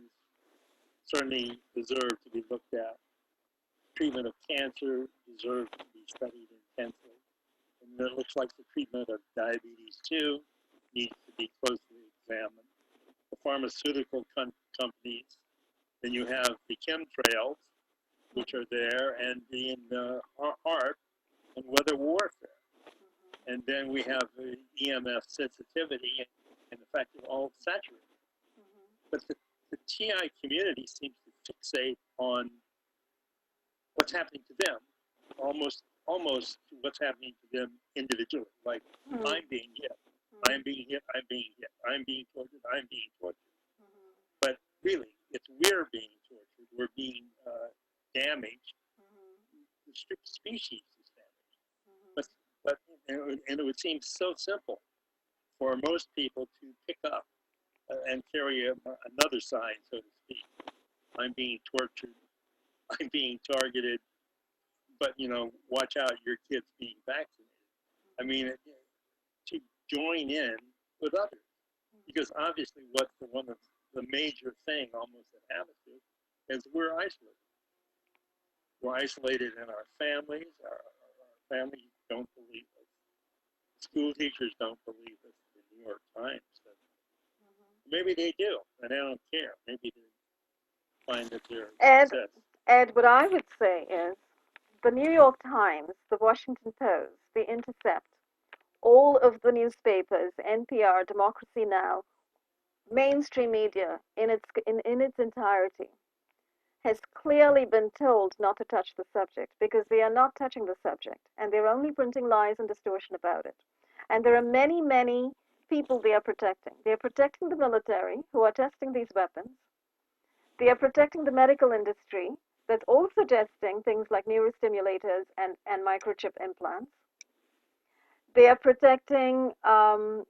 certainly deserve to be looked at. Treatment of cancer deserves to be studied intensely. And it looks like the treatment of diabetes too needs to be closely examined. The pharmaceutical companies, then you have the chemtrails, which are there, and in art and weather warfare. And then we have the EMF sensitivity and the fact that all saturated. But the TI community seems to fixate on what's happening to them, almost to what's happening to them individually. Like, I'm being hit, I'm being hit, I'm being hit, I'm being tortured, I'm being tortured. But really, it's we're being tortured, we're being damaged. The species is damaged. But and it would seem so simple for most people to pick up and carry another side, so to speak. I'm being tortured, I'm being targeted, but watch out, your kid's being vaccinated. I mean, to join in with others, because obviously what's one of the major thing almost that happens is we're isolated. We're isolated in our families. Our families don't believe us. School teachers don't believe us. The New York Times doesn't. Maybe they do, and they don't care. Maybe they find that they're success. Ed, what I would say is the New York Times, the Washington Post, the Intercept, all of the newspapers, NPR, Democracy Now, mainstream media in its entirety has clearly been told not to touch the subject because they are not touching the subject and they're only printing lies and distortion about it. And there are many, many people they are protecting. They are protecting the military who are testing these weapons. They are protecting the medical industry that's also testing things like neurostimulators and microchip implants. They are protecting the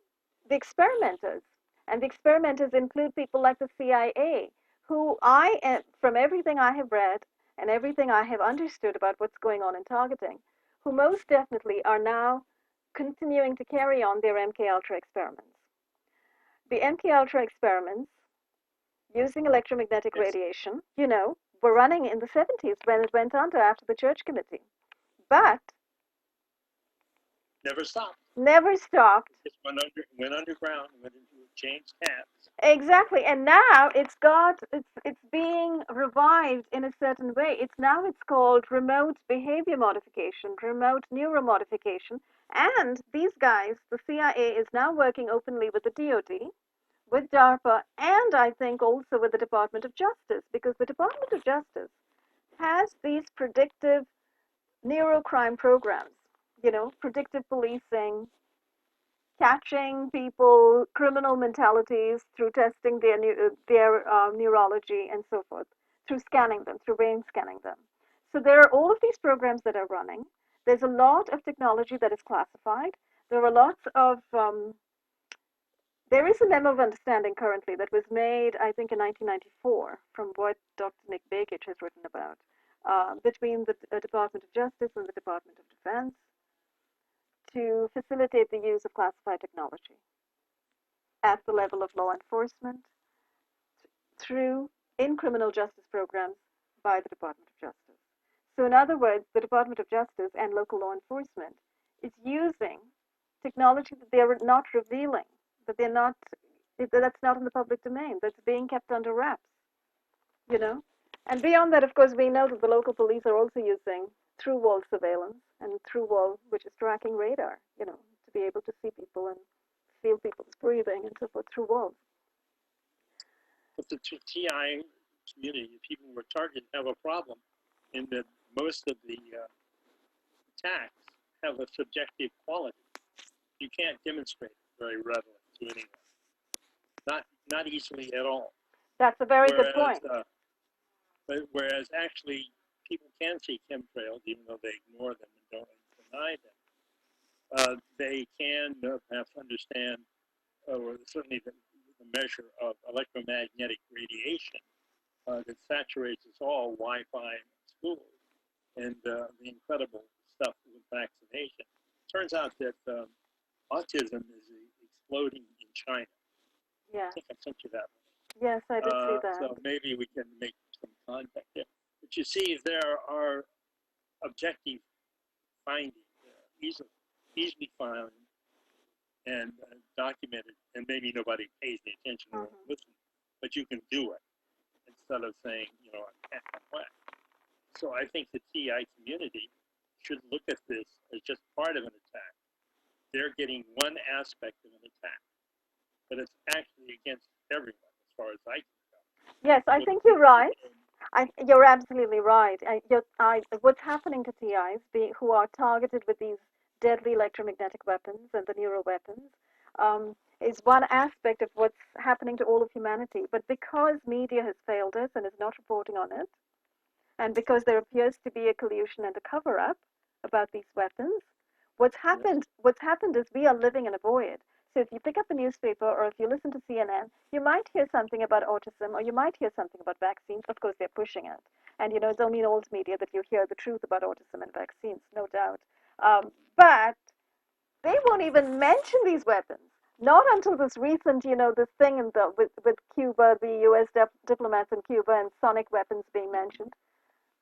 experimenters. And the experimenters include people like the CIA, who from everything I have read and everything I have understood about what's going on in targeting, who most definitely are now continuing to carry on their MK Ultra experiments. The MK Ultra experiments using electromagnetic radiation, were running in the 70s when it went under after the Church Committee. But never stopped. Never stopped. Just went underground, went into changed tabs. Exactly, and now it's being revived in a certain way. It's called remote behavior modification, remote neuromodification, and these guys, the CIA, is now working openly with the DoD, with DARPA, and I think also with the Department of Justice, because the Department of Justice has these predictive neurocrime programs, predictive policing, catching people, criminal mentalities through testing their neurology and so forth, through scanning them, through brain scanning them. So there are all of these programs that are running. There's a lot of technology that is classified. There are lots of there is a memo of understanding currently that was made, I think, in 1994, from what Dr. Nick Bakich has written about, between the Department of Justice and the Department of Defense to facilitate the use of classified technology at the level of law enforcement through in criminal justice programs by the Department of Justice. So in other words, the Department of Justice and local law enforcement is using technology that they are not revealing, that's not in the public domain, that's being kept under wraps, And beyond that, of course, we know that the local police are also using through-wall surveillance and through-wall, which is tracking radar, to be able to see people and feel people's breathing and so forth through walls. But the TI community, the people who are targeted, have a problem in that most of the attacks have a subjective quality. You can't demonstrate it very readily to anyone. Not easily at all. That's a very good point. Whereas actually people can see chemtrails, even though they ignore them and don't deny them. They can perhaps understand, or certainly the measure of electromagnetic radiation that saturates us all, Wi-Fi in schools, and the incredible stuff with vaccination. Turns out that autism is exploding in China. Yeah. I think I sent you that one. Yes, I did see that. So maybe we can make some contact there. But you see, there are objective findings, easily found and documented, and maybe nobody pays any attention or listen, but you can do it instead of saying, I can't comply. So I think the TI community should look at this as just part of an attack. They're getting one aspect of an attack, but it's actually against everyone as far as I can tell. Yes, I think you're right. You're absolutely right. What's happening to TIs who are targeted with these deadly electromagnetic weapons and the neuroweapons is one aspect of what's happening to all of humanity. But because media has failed us and is not reporting on it, and because there appears to be a collusion and a cover-up about these weapons, what's happened is we are living in a void. So if you pick up a newspaper or if you listen to CNN, you might hear something about autism or you might hear something about vaccines. Of course, they're pushing it. And, it's only in old media that you hear the truth about autism and vaccines, no doubt. But they won't even mention these weapons. Not until this recent, this thing with Cuba, the U.S. diplomats in Cuba and sonic weapons being mentioned.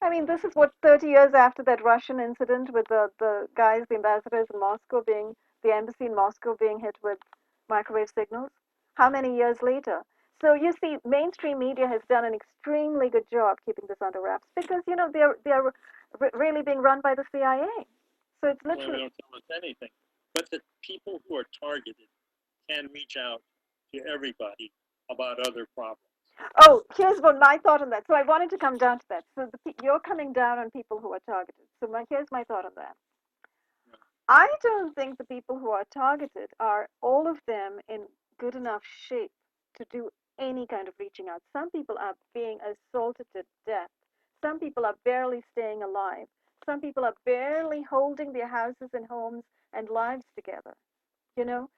I mean, this is 30 years after that Russian incident with the guys, the ambassadors in Moscow the embassy in Moscow being hit with microwave signals. How many years later? So you see, mainstream media has done an extremely good job keeping this under wraps because, they're really being run by the CIA. So it's literally... Well, they don't tell us anything. But the people who are targeted can reach out to everybody about other problems. Oh, here's my thought on that. So I wanted to come down to that. So you're coming down on people who are targeted. So here's my thought on that. I don't think the people who are targeted are all of them in good enough shape to do any kind of reaching out. Some people are being assaulted to death. Some people are barely staying alive. Some people are barely holding their houses and homes and lives together. You know,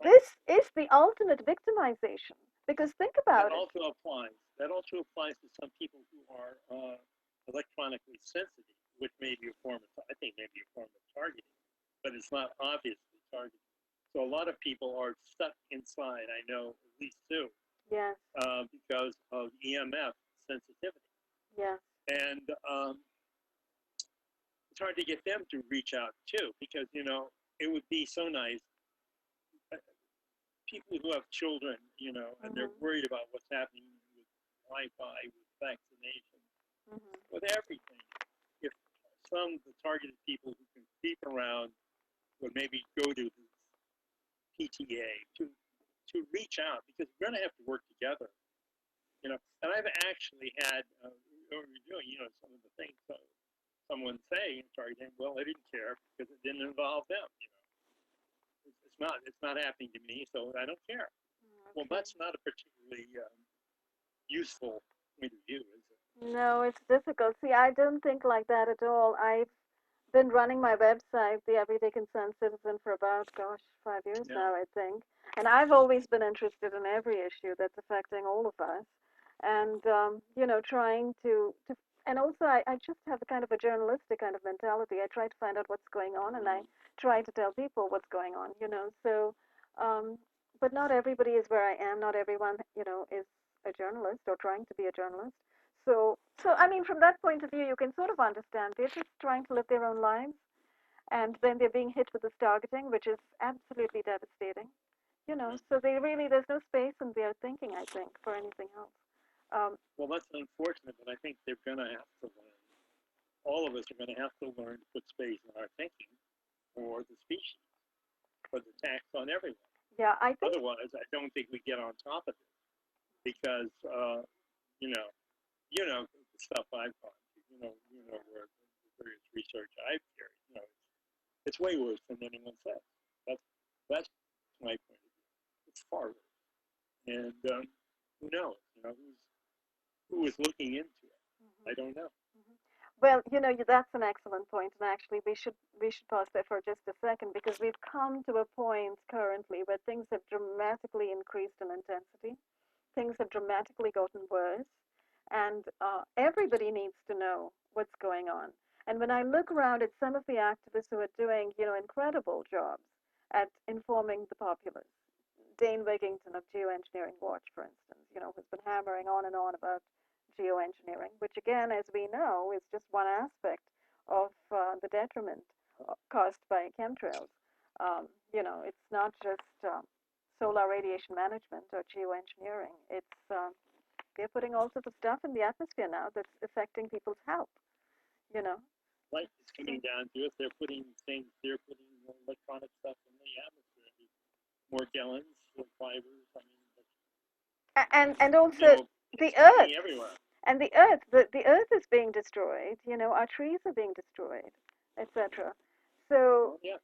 Right. this is the ultimate victimization. Because think That about it. also applies. That also applies to some people who are electronically sensitive, which may be a form of, I think, maybe a form of targeting, but it's not obviously targeting. So a lot of people are stuck inside. I know at least two, Yes, because of EMF sensitivity, yes. and it's hard to get them to reach out too, because it would be so nice. uh, People who have children, and they're Mm-hmm, worried about what's happening with Wi-Fi, with vaccination, mm-hmm, with everything. If some of the targeted people who can creep around would maybe go to the PTA to reach out, because we're going to have to work together. And I've actually had doing some of the things someone say in targeting. Well, I didn't care because it didn't involve them. It's not happening to me, so I don't care. Well, okay. that's not a particularly useful point of view, is it? No, it's difficult. See, I don't think like that at all. I've been running my website, The Everyday Concerned Citizen, for about, gosh, 5 years Yeah. now, I think. And I've always been interested in every issue that's affecting all of us. And, trying to and also I just have a kind of a journalistic kind of mentality. I try to find out what's going on and I try to tell people what's going on. So, um, but not everybody is where I am. Not everyone, is a journalist or trying to be a journalist. So I mean, from that point of view, you can sort of understand. They're just trying to live their own lives, and then they're being hit with this targeting, which is absolutely devastating. Yeah. So there's no space in their thinking, I think, for anything else. Um, Well, that's unfortunate, but I think they're going to have to learn. All of us are going to have to learn to put space in our thinking for the species, for the tax on everyone. yeah, I think. Otherwise, I don't think we get on top of it, because you know, the stuff I've gone through. Where the various research I've carried. It's way worse than anyone says. That's my point of view. It's far worse, and who knows? Who is looking into it? Mhm, I don't know. mhm. Well, that's an excellent point, and actually, we should pause there for just a second because we've come to a point currently where things have dramatically increased in intensity. Things have dramatically gotten worse, and everybody needs to know what's going on. And when I look around at some of the activists who are doing, incredible jobs at informing the populace, Dane Wigington of Geoengineering Watch, for instance, who's been hammering on and on about geoengineering, which again, as we know, is just one aspect of the detriment caused by chemtrails. It's not just solar radiation management or geoengineering. They're putting all sorts of stuff in the atmosphere now that's affecting people's health. You know. Light is coming down to us. They're putting electronic stuff in the atmosphere. More gallons, more fibers. I mean, And also it's the coming earth everywhere. and the earth is being destroyed. Our trees are being destroyed, etc. So Well, yeah,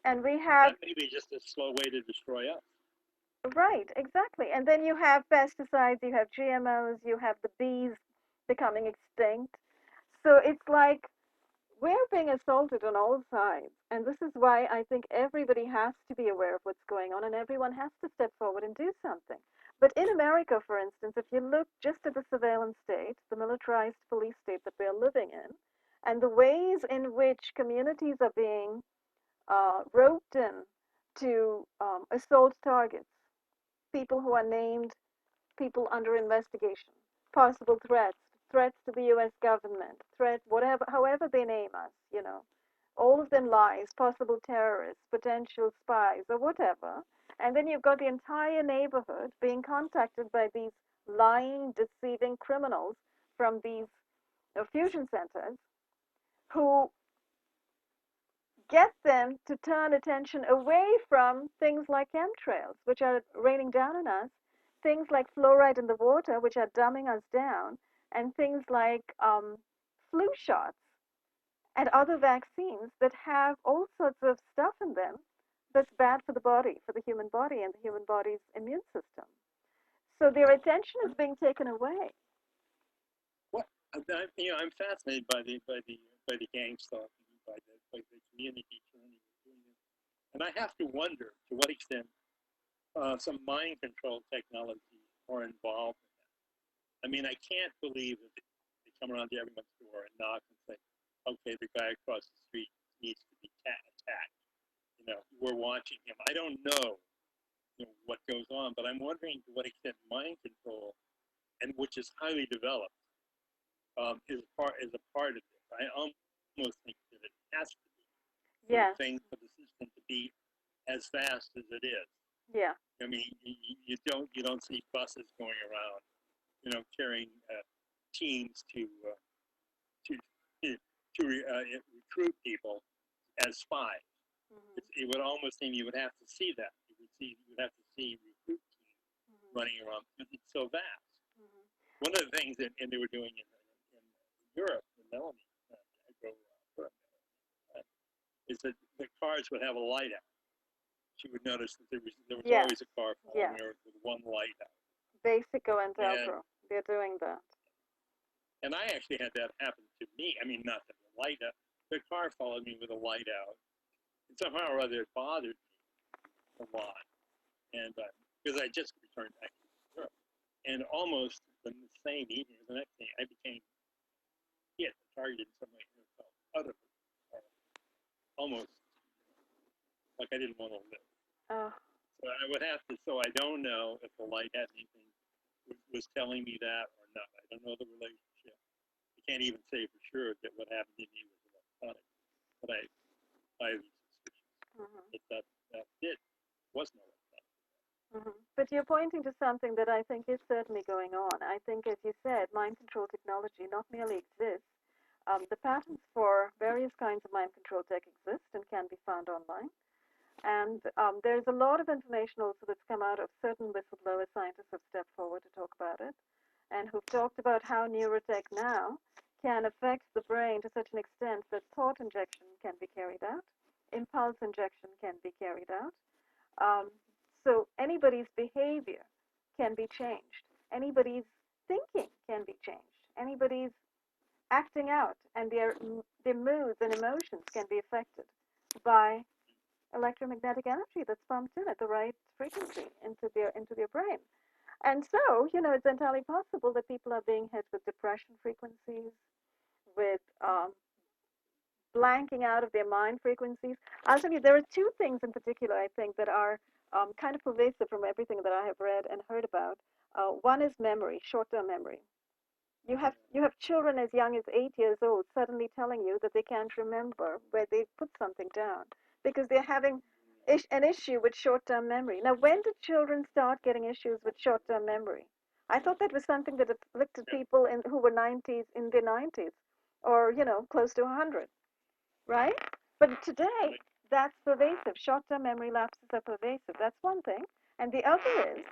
and we but have that may be just a slow way to destroy us. right, exactly. And then you have pesticides, you have GMOs, you have the bees becoming extinct. So it's like we're being assaulted on all sides. And this is why I think everybody has to be aware of what's going on and everyone has to step forward and do something. But in America, for instance, if you look just at the surveillance state, the militarized police state that we're living in, and the ways in which communities are being roped in to assault targets, people who are named, people under investigation, possible threats, threats to the US government, threat, whatever, however they name us, all of them lies, possible terrorists, potential spies, or whatever. And then you've got the entire neighborhood being contacted by these lying, deceiving criminals from these fusion centers who get them to turn attention away from things like chemtrails, which are raining down on us, things like fluoride in the water, which are dumbing us down, and things like flu shots. and other vaccines that have all sorts of stuff in them that's bad for the body, for the human body and the human body's immune system. So their attention is being taken away. What I'm fascinated by the gang stalking, by the community turning, and I have to wonder to what extent some mind control technologies are involved in that. I mean, I can't believe that they come around to everyone's door and knock and say, okay, the guy across the street needs to be attacked. We're watching him. I don't know, what goes on, but I'm wondering to what extent mind control, and which is highly developed, is a part of this. I almost think that it has to be for Yes. the thing for the system to be as fast as it is. Yeah. I mean, you don't see buses going around, carrying teams to recruit people as spies. It would almost seem you would have to see that. You would have to see recruit teams running around because it's so vast. One of the things that and they were doing in Europe, in Melanie, is that the cars would have a light out. She would notice that there was Yes. always a car following her with one light out. Basico and Delpro, they're doing that. And I actually had that happen to me. I mean, not the light out. The car followed me with a light out. And somehow or other, it bothered me a lot. And because I just returned back to Europe. And almost the same evening, or the next day, I became hit, targeted in some way, out of it. Almost like I didn't want to live. So I would have to, so I don't know if the light had anything, was telling me that or not. I don't know the relationship. I can't even say for sure that what happened to me was electronic. But I have suspicions that it wasn't electronic. But you're pointing to something that I think is certainly going on. I think, as you said, mind control technology not merely exists. The patents for various kinds of mind control tech exist and can be found online. And there's a lot of information also that's come out of certain whistleblower scientists who've stepped forward to talk about it and who've talked about how neurotech now can affect the brain to such an extent that thought injection can be carried out, impulse injection can be carried out. So anybody's behavior can be changed. Anybody's thinking can be changed. Anybody's acting out and their moods and emotions can be affected by electromagnetic energy that's pumped in at the right frequency into their brain. And so, it's entirely possible that people are being hit with depression frequencies, with blanking out of their mind frequencies. I'll tell you, there are two things in particular I think that are kind of pervasive from everything that I have read and heard about. One is memory, short-term memory. You have children as young as 8 years old suddenly telling you that they can't remember where they put something down because they're having an issue with short-term memory. Now, when did children start getting issues with short-term memory? I thought that was something that afflicted people who were in their 90s, or close to 100, right? But today, that's pervasive. Short-term memory lapses are pervasive. That's one thing, and the other is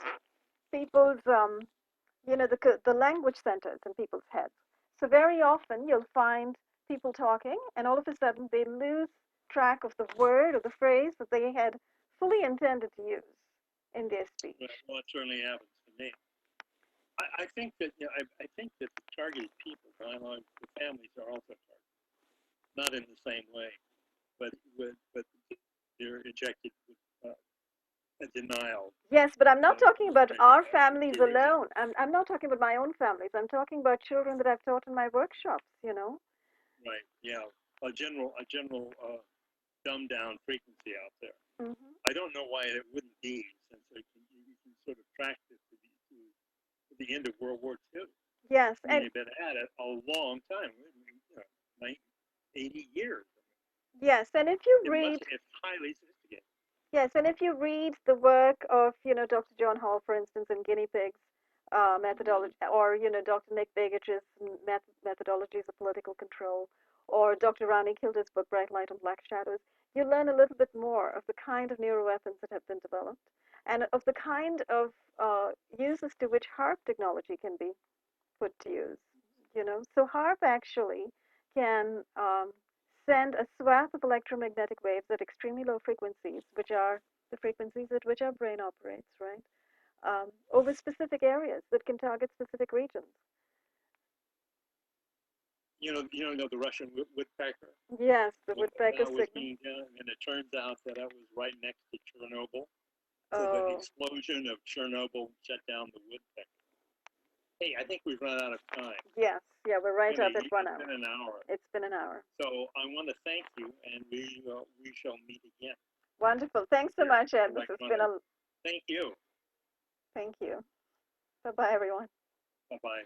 people's the language centers in people's heads. So very often you'll find people talking, and all of a sudden they lose track of the word or the phrase that they had fully intended to use in their speech. Well, it certainly happens to me. I think that I think that the targeted people, by and large, the families are also targeted, not in the same way, but they're injected with a denial. Yes, but I'm not talking about our families alone. I'm not talking about my own families. I'm talking about children that I've taught in my workshops. Right. Yeah. A general dumbed down frequency out there. I don't know why it wouldn't be, since you can sort of track this to the end of World War II. Yes, and they've been at it a long time, 80 years. Yes, and if you read, it's highly sophisticated. Yes, and if you read the work of, Dr. John Hall, for instance, in guinea pigs methodology, or, Dr. Nick Begich's methodologies of political control, or Dr. Rani Kilder's book, Bright Light and Black Shadows, you learn a little bit more of the kind of neuroweapons that have been developed and of the kind of uses to which HARP technology can be put to use. So HARP actually can send a swath of electromagnetic waves at extremely low frequencies, which are the frequencies at which our brain operates, right? Over specific areas that can target specific regions. The Russian woodpecker. Yes, the Well, woodpecker that was signal. being done, and it turns out that I was right next to Chernobyl. So the Oh, explosion of Chernobyl shut down the woodpecker. Hey, I think we've run out of time. yes. Yeah, we're right up at 1 It's hour. been an hour. It's been an hour. So I want to thank you, and we shall meet again. Wonderful. Thanks so much, Ed. This Like has one been of- a. Thank you. Thank you. Bye bye, everyone. Bye bye.